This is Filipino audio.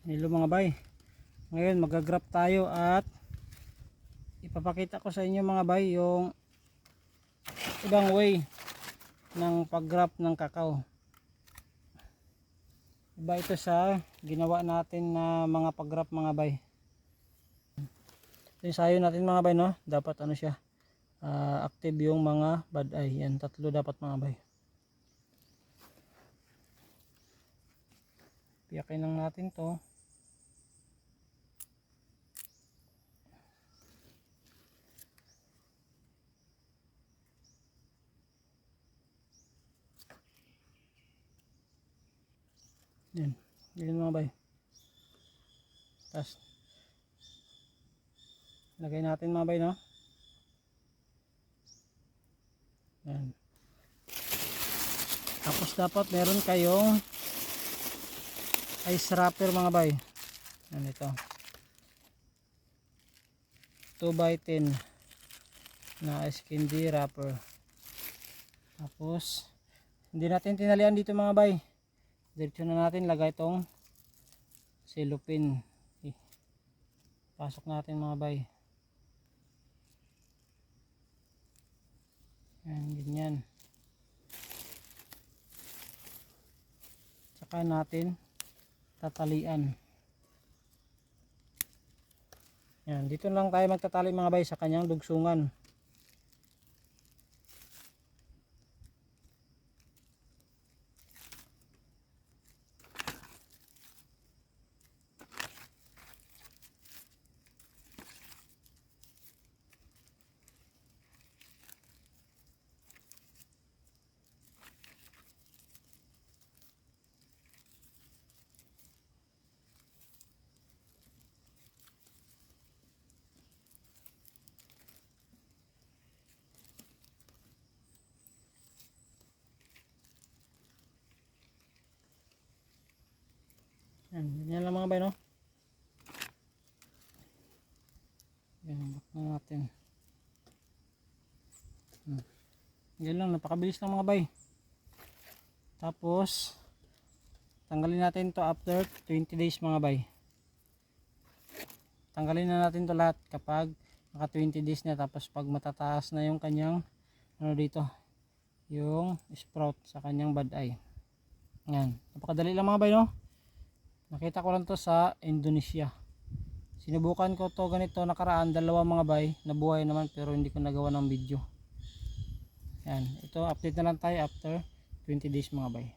Hello mga bay, ngayon magagrap tayo at ipapakita ko sa inyo mga bay yung ibang way ng paggrap ng kakao. Iba ito sa ginawa natin na mga paggrap mga bay. Yung sayo natin mga bay, no, dapat ano siya, active yung mga bad eye. Yan, tatlo dapat mga bay. Piyakin lang natin to. Yan, yan mga bay. Tapos lagay natin mga bay, no. Yan. Tapos dapat meron kayong ice wrapper mga bay. Yan ito, 2x10 na ice candy wrapper. Tapos hindi natin tinalian dito mga bay, diretso na natin lagay itong cellophane. Pasok natin mga bay. Yan, ganyan. Saka natin tatalian. Yan, dito lang tayo magtatali mga bay sa kanyang dugsungan. Yan lang mga bay, no. Yan, bakit natin. Yan lang, napakabilis lang mga bay. Tapos tanggalin natin to after 20 days mga bay. Tanggalin na natin to lahat kapag naka 20 days na. Tapos pag matataas na yung kanyang ano dito, yung sprout sa kanyang bad eye. Yan, napakadali lang mga bay, no. Nakita ko lang to sa Indonesia. Sinubukan ko to ganito nakaraan, dalawa mga bay, nabuhay naman pero hindi ko nagawa ng video. Yan, ito update na lang tayo after 20 days mga bay.